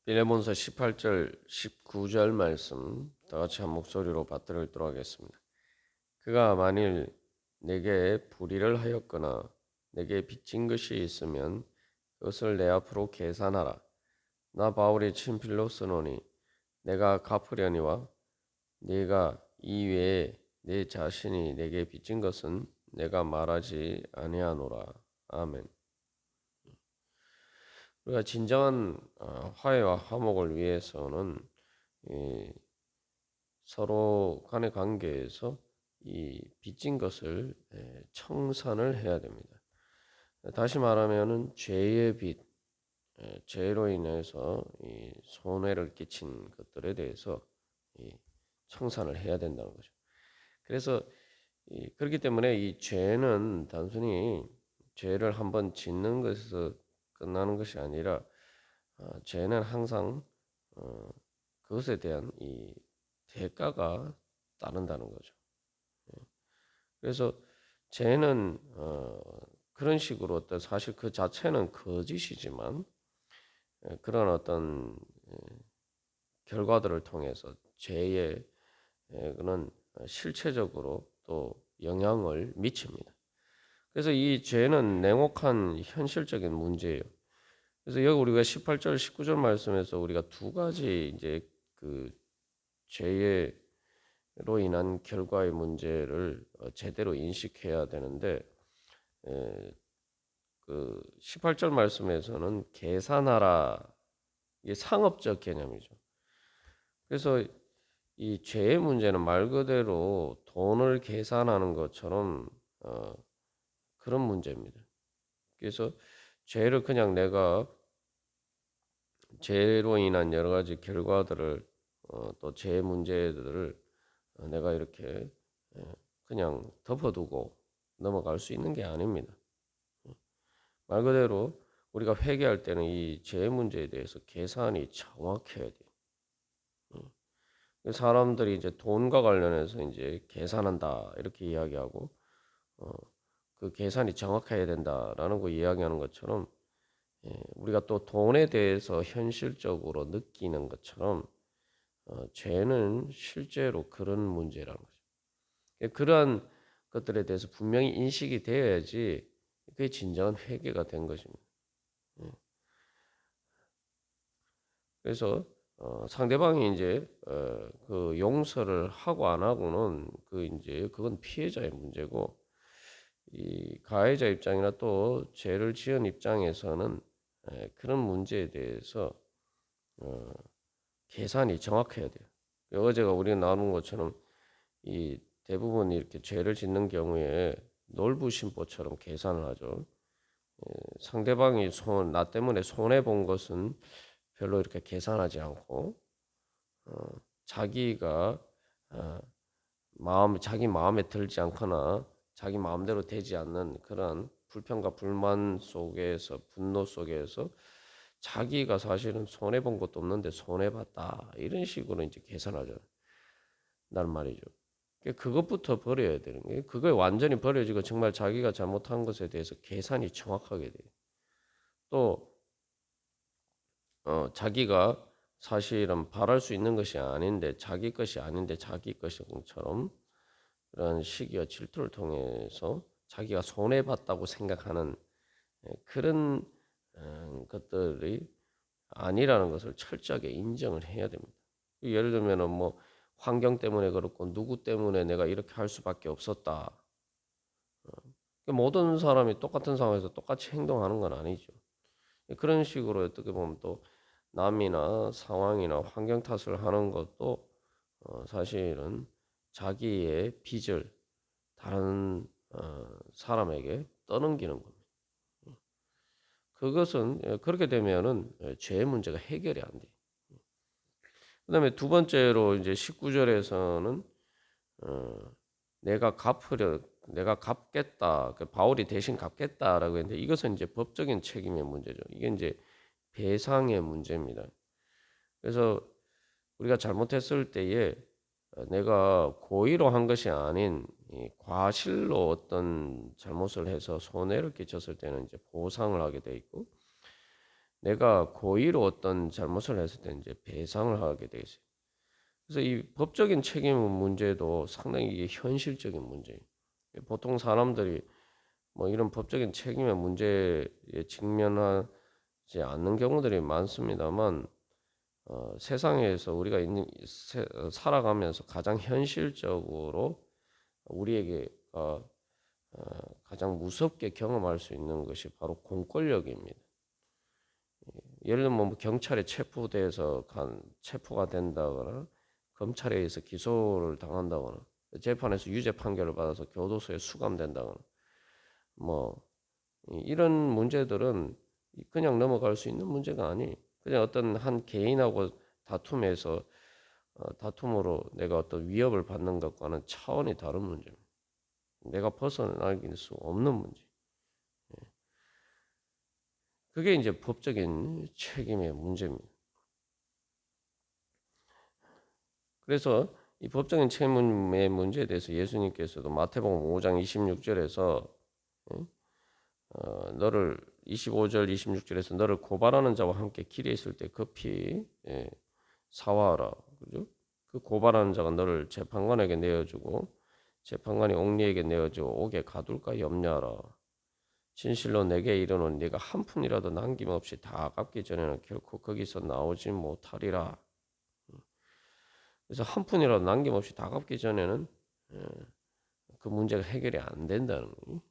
빌레몬서 18절 19절 말씀 다 같이 한 목소리로 받들어 읽도록 하겠습니다. 그가 만일 내게 불의를 하였거나 내게 빚진 것이 있으면 그것을 내 앞으로 계산하라. 나 바울이 친필로 쓰노니 내가 갚으려니와 네가 이외에 내 자신이 내게 빚진 것은 내가 말하지 아니하노라. 아멘. 우리가 진정한 화해와 화목을 위해서는 이 서로 간의 관계에서 이 빚진 것을 청산을 해야 됩니다. 다시 말하면은 죄의 빚, 죄로 인해서 이 손해를 끼친 것들에 대해서 이 청산을 해야 된다는 거죠. 그래서 그렇기 때문에 이 죄는 단순히 죄를 한번 짓는 것에서 끝나는 것이 아니라 죄는 항상 어, 그것에 대한 이 대가가 따른다는 거죠. 그래서 죄는 그런 식으로 어떤 사실 그 자체는 거짓이지만 그런 어떤 결과들을 통해서 죄의 그런 실체적으로 또 영향을 미칩니다. 그래서 이 죄는 냉혹한 현실적인 문제예요. 그래서 여기 우리가 18절, 19절 말씀에서 우리가 두 가지 이제 그 죄로 인한 결과의 문제를 제대로 인식해야 되는데 그 18절 말씀에서는 계산하라 이게 상업적 개념이죠. 그래서 이 죄의 문제는 말 그대로 돈을 계산하는 것처럼 그런 문제입니다. 그래서 죄를 그냥 내가 죄로 인한 여러 가지 결과들을 또 죄 문제들을 내가 이렇게 그냥 덮어두고 넘어갈 수 있는 게 아닙니다. 말 그대로 우리가 회개할 때는 이 죄 문제에 대해서 계산이 정확해야 돼요. 사람들이 이제 돈과 관련해서 이제 계산한다 이렇게 이야기하고 어, 그 계산이 정확해야 된다라는 거 이야기하는 것처럼 우리가 또 돈에 대해서 현실적으로 느끼는 것처럼 죄는 실제로 그런 문제라는 거죠. 그러한 것들에 대해서 분명히 인식이 되어야지 그게 진정한 회개가 된 것입니다. 그래서 상대방이 이제 그 용서를 하고 안 하고는 그 이제 그건 피해자의 문제고 이 가해자 입장이나 또 죄를 지은 입장에서는 그런 문제에 대해서 어, 계산이 정확해야 돼요. 어제가 우리가 나눈 것처럼 이 대부분 이렇게 죄를 짓는 경우에 놀부심보처럼 계산을 하죠. 상대방이 나 때문에 손해 본 것은 별로 이렇게 계산하지 않고 어, 자기가 어, 자기 마음에 들지 않거나 자기 마음대로 되지 않는 그런 불평과 불만 속에서 분노 속에서 자기가 사실은 손해 본 것도 없는데 손해 봤다 이런 식으로 이제 계산하잖아요. 난 말이죠. 그것부터 버려야 되는 거예요. 그걸 완전히 버려지고 정말 자기가 잘못한 것에 대해서 계산이 정확하게 돼요. 또 자기가 사실은 바랄 수 있는 것이 아닌데 자기 것이 아닌데 자기 것처럼 그런 시기와 질투를 통해서 자기가 손해 봤다고 생각하는 그런 것들이 아니라는 것을 철저하게 인정을 해야 됩니다. 예를 들면은 뭐 환경 때문에 그렇고 누구 때문에 내가 이렇게 할 수밖에 없었다. 모든 사람이 똑같은 상황에서 똑같이 행동하는 건 아니죠. 그런 식으로 어떻게 보면 또 남이나 상황이나 환경 탓을 하는 것도 사실은 자기의 빚을 다른 사람에게 떠넘기는 겁니다. 그것은 그렇게 되면은 죄의 문제가 해결이 안 돼요. 그다음에 두 번째로 이제 19절에서는 내가 내가 갚겠다. 그 바울이 대신 갚겠다라고 했는데 이것은 이제 법적인 책임의 문제죠. 이게 이제 배상의 문제입니다. 그래서 우리가 잘못했을 때에 내가 고의로 한 것이 아닌 과실로 어떤 잘못을 해서 손해를 끼쳤을 때는 이제 보상을 하게 돼 있고 내가 고의로 어떤 잘못을 했을 때 이제 배상을 하게 돼 있어요. 그래서 이 법적인 책임 문제도 상당히 이게 현실적인 문제예요. 보통 사람들이 뭐 이런 법적인 책임의 문제에 직면하지 않는 경우들이 많습니다만 세상에서 우리가 살아가면서 가장 현실적으로 우리에게 가장 무섭게 경험할 수 있는 것이 바로 공권력입니다. 예를 들면 뭐 경찰에 체포가 된다거나 검찰에 의해서 기소를 당한다거나 재판에서 유죄 판결을 받아서 교도소에 수감된다거나 뭐 이런 문제들은 그냥 넘어갈 수 있는 문제가 아니. 그냥 어떤 한 개인하고 다툼으로 내가 어떤 위협을 받는 것과는 차원이 다른 문제입니다. 내가 벗어나길 수 없는 문제. 그게 이제 법적인 책임의 문제입니다. 그래서 이 법적인 책임의 문제에 대해서 예수님께서도 마태복음 5장 26절에서 너를 25절 26절에서 너를 고발하는 자와 함께 길에 있을 때 급히 사와하라. 그죠? 그 고발하는 자가 너를 재판관에게 내어주고 재판관이 옥리에게 내어주고 옥에 가둘까 염려하라. 진실로 내게 이르노니 네가 한 푼이라도 남김없이 다 갚기 전에는 결코 거기서 나오지 못하리라. 그래서 한 푼이라도 남김없이 다 갚기 전에는 그 문제가 해결이 안 된다는 거예요.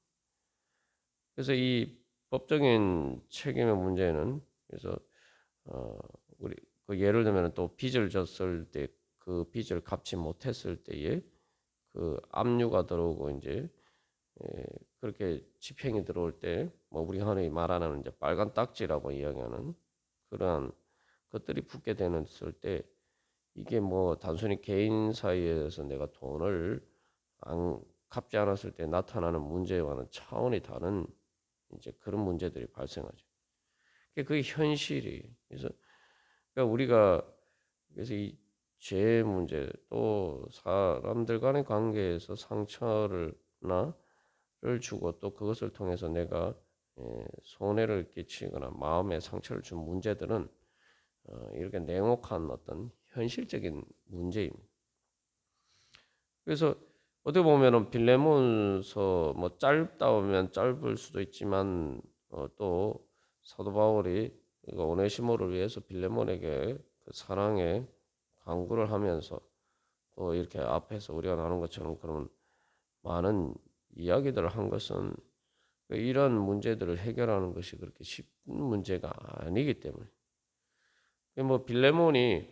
그래서 이 법적인 책임의 문제는 그래서 우리 그 예를 들면 또 빚을 졌을 때 그 빚을 갚지 못했을 때에 그 압류가 들어오고 이제 그렇게 집행이 들어올 때 뭐 우리 흔히 말하는 이제 빨간 딱지라고 이야기하는 그러한 것들이 붙게 되었을 때 이게 뭐 단순히 개인 사이에서 내가 돈을 안 갚지 않았을 때 나타나는 문제와는 차원이 다른 이제 그런 문제들이 발생하죠. 그게 현실이. 그래서 그러니까 우리가 그래서 이 죄의 문제 또 사람들 간의 관계에서 상처를 주고 또 그것을 통해서 내가 손해를 끼치거나 마음에 상처를 준 문제들은 이렇게 냉혹한 어떤 현실적인 문제입니다. 그래서 어떻게 보면은 빌레몬서 뭐 짧다 보면 짧을 수도 있지만 또 사도 바울이 오네시모를 위해서 빌레몬에게 그 사랑의 강구를 하면서 또 이렇게 앞에서 우리가 나눈 것처럼 그런 많은 이야기들을 한 것은 이런 문제들을 해결하는 것이 그렇게 쉽은 문제가 아니기 때문에 뭐 빌레몬이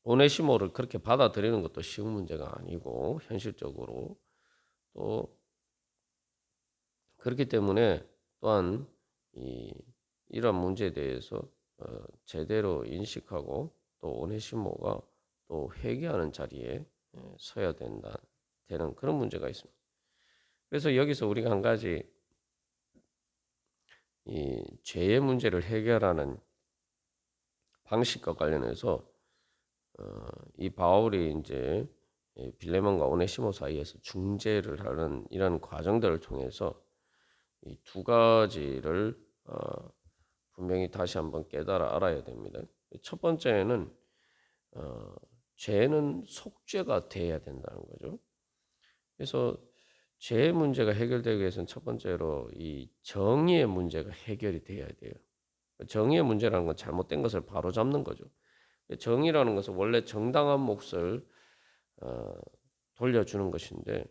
오네시모를 그렇게 받아들이는 것도 쉬운 문제가 아니고 현실적으로 또 그렇기 때문에 또한 이런 문제에 대해서 제대로 인식하고 또 오네시모가 또 회개하는 자리에 서야 되는 그런 문제가 있습니다. 그래서 여기서 우리가 한 가지 이 죄의 문제를 해결하는 방식과 관련해서 이 바울이 이제 빌레몬과 오네시모 사이에서 중재를 하는 이런 과정들을 통해서 이 두 가지를 분명히 다시 한번 깨달아 알아야 됩니다. 첫 번째는 죄는 속죄가 돼야 된다는 거죠. 그래서 죄의 문제가 해결되기 위해서는 첫 번째로 이 정의의 문제가 해결이 돼야 돼요. 정의의 문제라는 건 잘못된 것을 바로잡는 거죠. 정의라는 것은 원래 정당한 몫을 돌려주는 것인데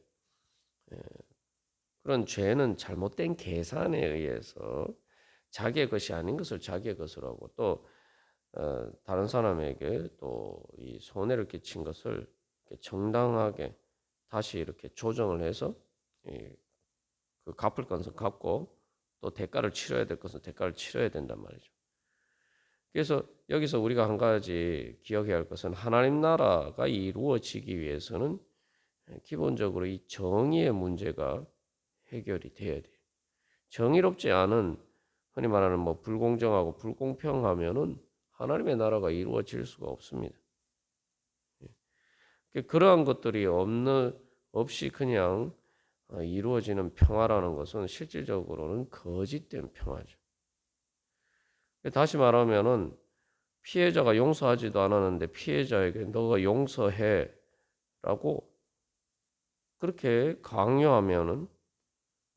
그런 죄는 잘못된 계산에 의해서 자기의 것이 아닌 것을 자기의 것으로 하고 또 다른 사람에게 또 이 손해를 끼친 것을 정당하게 다시 이렇게 조정을 해서 그 갚을 것은 갚고 또 대가를 치러야 될 것은 대가를 치러야 된단 말이죠. 그래서 여기서 우리가 한 가지 기억해야 할 것은 하나님 나라가 이루어지기 위해서는 기본적으로 이 정의의 문제가 해결이 돼야 돼요. 정의롭지 않은 흔히 말하는 뭐 불공정하고 불공평하면은 하나님의 나라가 이루어질 수가 없습니다. 그러한 것들이 없이 그냥 이루어지는 평화라는 것은 실질적으로는 거짓된 평화죠. 다시 말하면은 피해자가 용서하지도 않았는데 피해자에게 너가 용서해라고 그렇게 강요하면은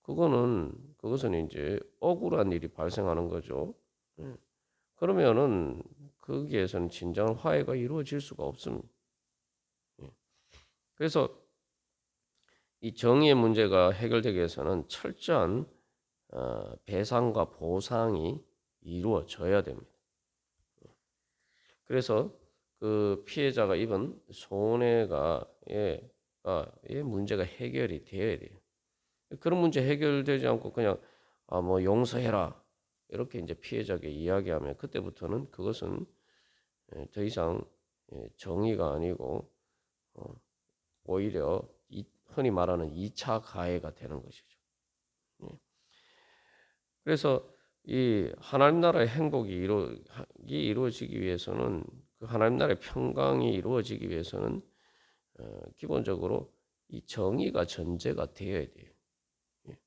그것은 이제 억울한 일이 발생하는 거죠. 예. 그러면은 거기에서는 진정한 화해가 이루어질 수가 없습니다. 예. 그래서 이 정의의 문제가 해결되기 위해서는 철저한 배상과 보상이 이루어져야 됩니다. 그래서 그 피해자가 입은 손해가 의 문제가 해결이 되어야 돼요. 그런 문제 해결되지 않고 그냥 뭐 용서해라 이렇게 이제 피해자에게 이야기하면 그때부터는 그것은 더 이상 정의가 아니고 오히려 흔히 말하는 2차 가해가 되는 것이죠. 예. 그래서 이 하나님 나라의 행복이 이루어지기 위해서는 그 하나님 나라의 평강이 이루어지기 위해서는 기본적으로 이 정의가 전제가 되어야 돼요. 예.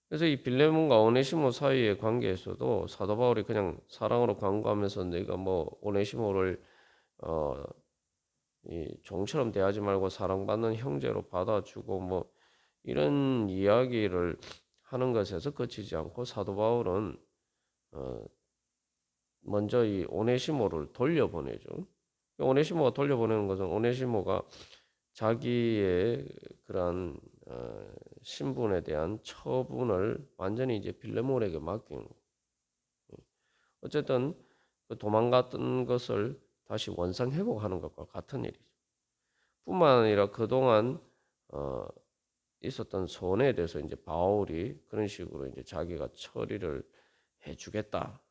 그래서 이 빌레몬과 오네시모 사이의 관계에서도 사도 바울이 그냥 사랑으로 간구하면서 내가 뭐 오네시모를 이 종처럼 대하지 말고 사랑받는 형제로 받아주고 뭐 이런 이야기를 하는 것에서 그치지 않고 사도 바울은 먼저 이 오네시모를 돌려보내죠. 오네시모가 돌려보내는 것은 오네시모가 자기의 그러한 신분에 대한 처분을 완전히 이제 빌레몬에게 맡기는 거예요. 어쨌든 그 도망갔던 것을 다시 원상 회복하는 것과 같은 일이죠. 뿐만 아니라 그동안 어, 있었던 손해에 대해서 이제 바울이 그런 식으로 이제 자기가 처리를 해주겠다.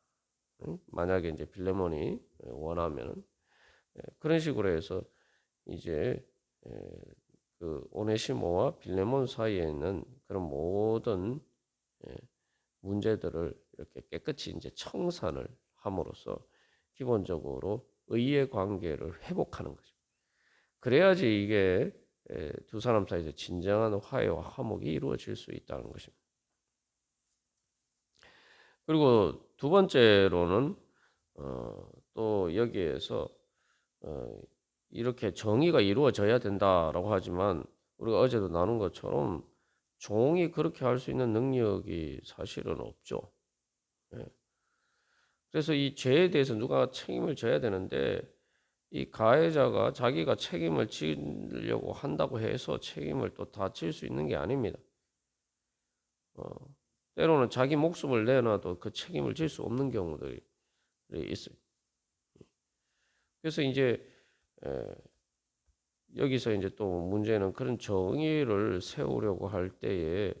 응? 만약에 이제 빌레몬이 원하면은 그런 식으로 해서 이제 그 오네시모와 빌레몬 사이에 있는 그런 모든 문제들을 이렇게 깨끗이 이제 청산을 함으로써 기본적으로 의의 관계를 회복하는 거죠. 그래야지 이게 두 사람 사이에서 진정한 화해와 화목이 이루어질 수 있다는 것입니다. 그리고 두 번째로는 또 여기에서 이렇게 정의가 이루어져야 된다라고 하지만 우리가 어제도 나눈 것처럼 종이 그렇게 할 수 있는 능력이 사실은 없죠. 예. 그래서 이 죄에 대해서 누가 책임을 져야 되는데 이 가해자가 자기가 책임을 지려고 한다고 해서 책임을 또 다 질 수 있는 게 아닙니다. 어, 때로는 자기 목숨을 내놔도 그 책임을 질 수 없는 경우들이 있어요. 그래서 이제 에, 여기서 이제 또 문제는 그런 정의를 세우려고 할 때에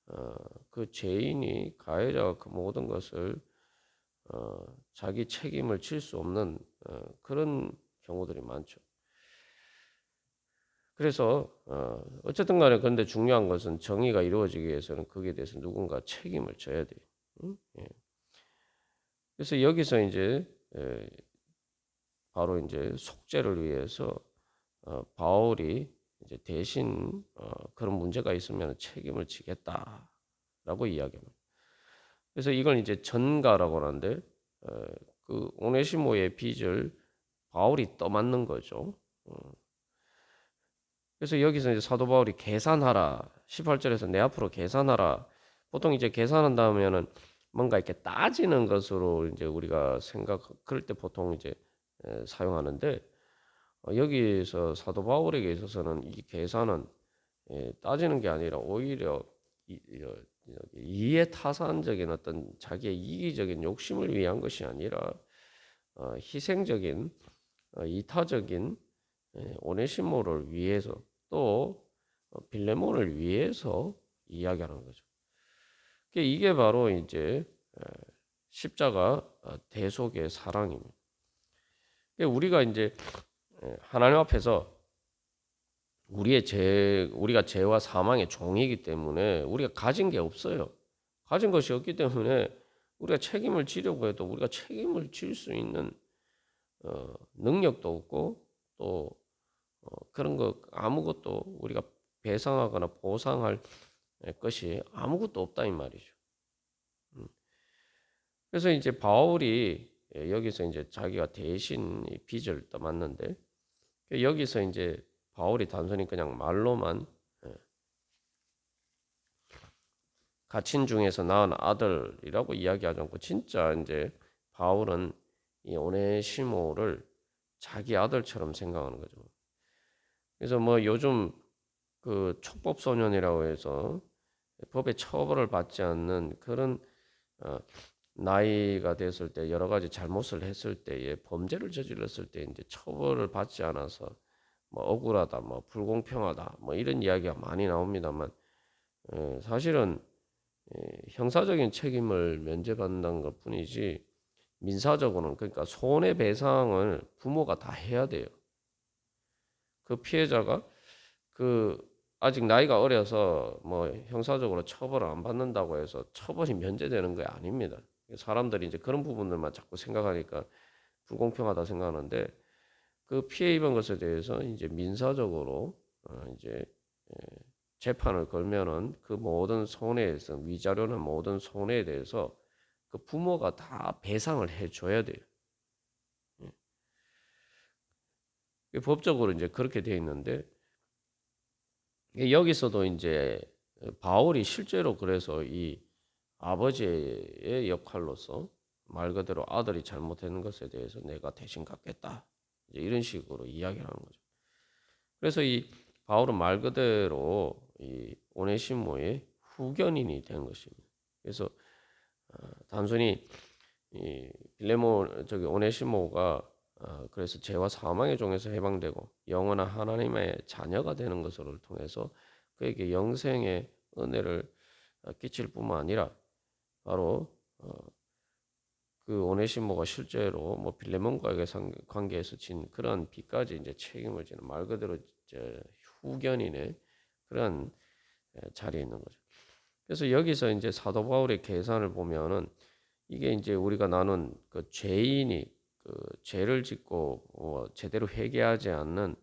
어, 그 죄인이 가해자가 그 모든 것을 자기 책임을 질 수 없는 그런 경우들이 많죠. 그래서 어쨌든 간에 그런데 중요한 것은 정의가 이루어지기 위해서는 거기에 대해서 누군가 책임을 져야 돼요. 응? 예. 그래서 여기서 이제 바로 이제 속죄를 위해서 바울이 이제 대신 그런 문제가 있으면 책임을 지겠다라고 이야기합니다. 그래서 이걸 이제 전가라고 하는데 그 오네시모의 빚을 바울이 떠맡는 거죠. 그래서 여기서 이제 사도 바울이 계산하라 18절에서 내 앞으로 계산하라. 보통 이제 계산한다면은 뭔가 이렇게 따지는 것으로 이제 우리가 그럴 때 보통 이제 사용하는데 여기서 사도 바울에게 있어서는 이 계산은 따지는 게 아니라 오히려 이해타산적인 어떤 자기의 이기적인 욕심을 위한 것이 아니라 희생적인 이타적인 오네시모를 위해서 또 빌레몬을 위해서 이야기하는 거죠. 이게 바로 이제 십자가 대속의 사랑입니다. 우리가 이제 하나님 앞에서 우리가 죄와 사망의 종이기 때문에 우리가 가진 게 없어요. 가진 것이 없기 때문에 우리가 책임을 지려고 해도 우리가 책임을 질 수 있는 능력도 없고 또 그런 거 아무것도 우리가 배상하거나 보상할 것이 아무것도 없다 이 말이죠. 그래서 이제 바울이 여기서 이제 자기가 대신 이 빚을 떠맡는데 여기서 이제 바울이 단순히 그냥 말로만 갇힌 중에서 낳은 아들이라고 이야기하지 않고 진짜 이제 바울은 이 오네시모를 자기 아들처럼 생각하는 거죠. 그래서 뭐 요즘 그 촉법 소년이라고 해서 법의 처벌을 받지 않는 그런 어, 나이가 됐을 때 여러 가지 잘못을 했을 때에 범죄를 저질렀을 때 이제 처벌을 받지 않아서 뭐 억울하다, 뭐 불공평하다, 뭐 이런 이야기가 많이 나옵니다만 사실은 형사적인 책임을 면제받는 것뿐이지 민사적으로는 그러니까 손해배상을 부모가 다 해야 돼요. 그 피해자가 그 아직 나이가 어려서 뭐 형사적으로 처벌을 안 받는다고 해서 처벌이 면제되는 게 아닙니다. 사람들이 이제 그런 부분들만 자꾸 생각하니까 불공평하다 생각하는데 그 피해 입은 것에 대해서 이제 민사적으로 이제 재판을 걸면은 그 모든 손해에서 위자료나 모든 손해에 대해서 그 부모가 다 배상을 해줘야 돼요. 법적으로 이제 그렇게 돼 있는데 여기서도 이제 바울이 실제로 그래서 이 아버지의 역할로서 말 그대로 아들이 잘못한 것에 대해서 내가 대신 갚겠다. 이제 이런 식으로 이야기를 하는 거죠. 그래서 이 바울은 말 그대로 이 오네시모의 후견인이 된 것입니다. 그래서 단순히 이 빌레몬 저기 오네시모가 그래서 죄와 사망의 종에서 해방되고 영원한 하나님의 자녀가 되는 것을 통해서 그에게 영생의 은혜를 끼칠 뿐만 아니라 바로 그 오네시모가 실제로 뭐 빌레몬과의 관계에서 진 그런 빚까지 이제 책임을 지는 말 그대로 이제 후견인의 그런 자리에 있는 거죠. 그래서 여기서 이제 사도 바울의 계산을 보면은 이게 이제 우리가 나눈 그 죄인이 그 죄를 짓고 제대로 회개하지 않는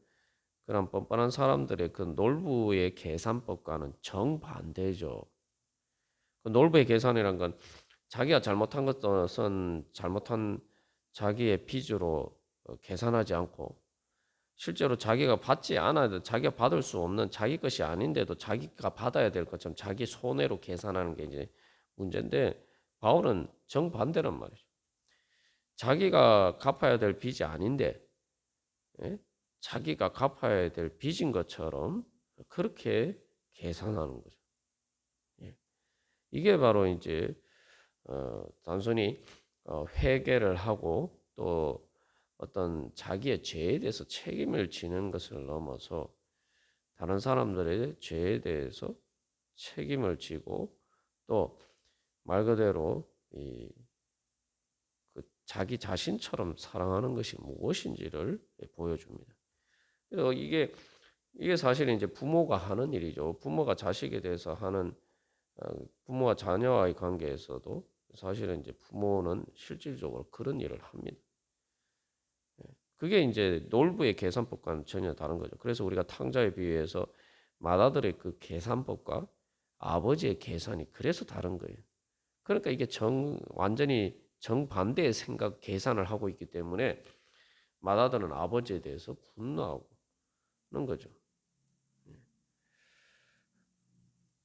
그런 뻔뻔한 사람들의 그 놀부의 계산법과는 정반대죠. 그 놀부의 계산이란 건 자기가 잘못한 것은 잘못한 자기의 빚으로 계산하지 않고 실제로 자기가 받지 않아도 자기가 받을 수 없는 자기 것이 아닌데도 자기가 받아야 될 것처럼 자기 손해로 계산하는 게 이제 문제인데 바울은 정반대란 말이죠. 자기가 갚아야 될 빚이 아닌데 예? 자기가 갚아야 될 빚인 것처럼 그렇게 계산하는 거죠. 예. 이게 바로 이제 단순히 회개를 하고 또 어떤 자기의 죄에 대해서 책임을 지는 것을 넘어서 다른 사람들의 죄에 대해서 책임을 지고 또 말 그대로 그 자기 자신처럼 사랑하는 것이 무엇인지를 보여줍니다. 그래서 이게 사실 이제 부모가 하는 일이죠. 부모가 자식에 대해서 하는 부모와 자녀와의 관계에서도 사실은 이제 부모는 실질적으로 그런 일을 합니다. 그게 이제 놀부의 계산법과는 전혀 다른 거죠. 그래서 우리가 탕자에 비유해서 맏아들의 그 계산법과 아버지의 계산이 그래서 다른 거예요. 그러니까 이게 완전히 정반대의 생각 계산을 하고 있기 때문에 맏아들은 아버지에 대해서 분노하고 그런 거죠.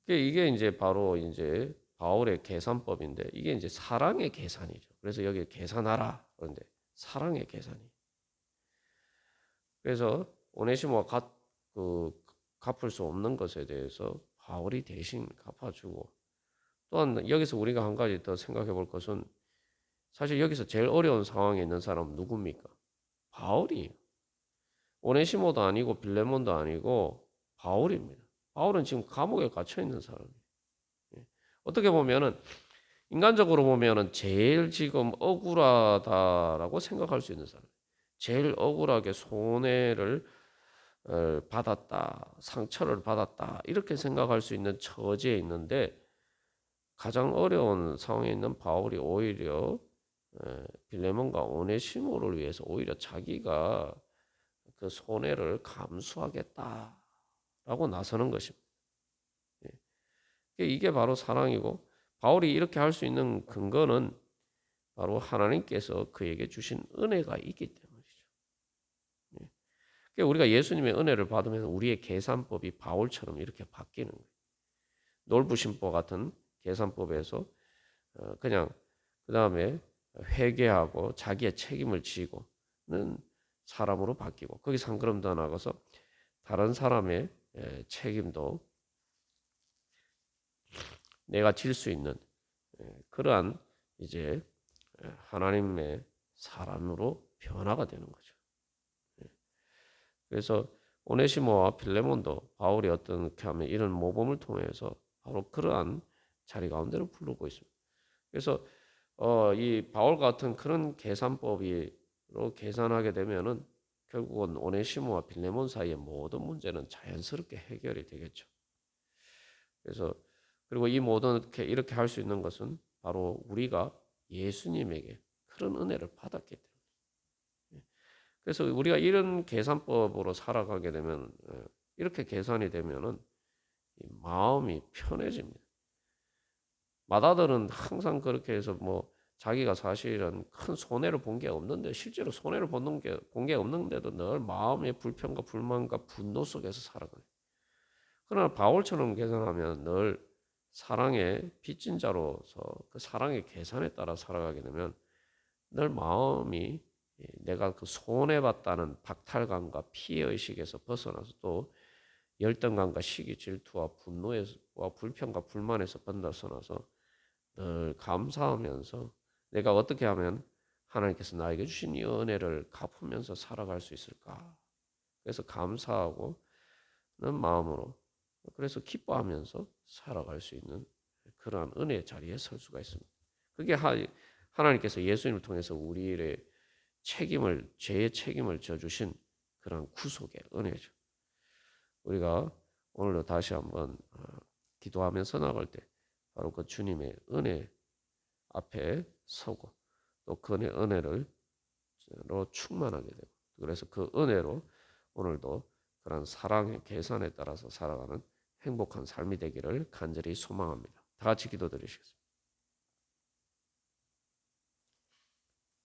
이게 이제 바로 이제 바울의 계산법인데 이게 이제 사랑의 계산이죠. 그래서 여기 계산하라. 그런데 사랑의 계산이. 그래서 오네시모가 갚을 수 없는 것에 대해서 바울이 대신 갚아주고 또한 여기서 우리가 한 가지 더 생각해 볼 것은 사실 여기서 제일 어려운 상황에 있는 사람은 누굽니까? 바울이에요. 오네시모도 아니고 빌레몬도 아니고 바울입니다. 바울은 지금 감옥에 갇혀 있는 사람이에요. 어떻게 보면은 인간적으로 보면은 제일 지금 억울하다라고 생각할 수 있는 사람. 제일 억울하게 손해를 받았다, 상처를 받았다 이렇게 생각할 수 있는 처지에 있는데 가장 어려운 상황에 있는 바울이 오히려 빌레몬과 오네시모를 위해서 오히려 자기가 그 손해를 감수하겠다라고 나서는 것입니다. 이게 바로 사랑이고 바울이 이렇게 할 수 있는 근거는 바로 하나님께서 그에게 주신 은혜가 있기 때문이죠. 예. 그러니까 우리가 예수님의 은혜를 받으면 우리의 계산법이 바울처럼 이렇게 바뀌는 거예요. 놀부심법 같은 계산법에서 그냥 그 다음에 회개하고 자기의 책임을 지고는 사람으로 바뀌고 거기서 한 걸음 더 나가서 다른 사람의 책임도 내가 질 수 있는 그러한 이제 하나님의 사람으로 변화가 되는 거죠. 그래서 오네시모와 필레몬도 바울이 어떻게 하면 이런 모범을 통해서 바로 그러한 자리 가운데로 부르고 있습니다. 그래서 이 바울 같은 그런 계산법으로 계산하게 되면은 결국은 오네시모와 필레몬 사이의 모든 문제는 자연스럽게 해결이 되겠죠. 그래서 그리고 이 모든 이렇게 할 수 있는 것은 바로 우리가 예수님에게 그런 은혜를 받았기 때문에. 그래서 우리가 이런 계산법으로 살아가게 되면 이렇게 계산이 되면은 마음이 편해집니다. 마다들은 항상 그렇게 해서 뭐 자기가 사실은 큰 손해를 본 게 없는데 실제로 손해를 본 게 없는데도 늘 마음의 불평과 불만과 분노 속에서 살아가요. 그러나 바울처럼 계산하면 늘 사랑의 빚진 자로서 그 사랑의 계산에 따라 살아가게 되면 늘 마음이 내가 그 손해봤다는 박탈감과 피해의식에서 벗어나서 또 열등감과 시기 질투와 분노와 불평과 불만에서 벗어나서 늘 감사하면서 내가 어떻게 하면 하나님께서 나에게 주신 이 은혜를 갚으면서 살아갈 수 있을까? 그래서 감사하고 마음으로 그래서 기뻐하면서 살아갈 수 있는 그러한 은혜의 자리에 설 수가 있습니다. 그게 하나님께서 예수님을 통해서 우리의 죄의 책임을 져주신 그런 구속의 은혜죠. 우리가 오늘도 다시 한번 기도하면서 나갈 때 바로 그 주님의 은혜 앞에 서고 또 그 은혜로 충만하게 되고 그래서 그 은혜로 오늘도 그런 사랑의 계산에 따라서 살아가는 행복한 삶이 되기를 간절히 소망합니다. 다 같이 기도드리시겠습니다.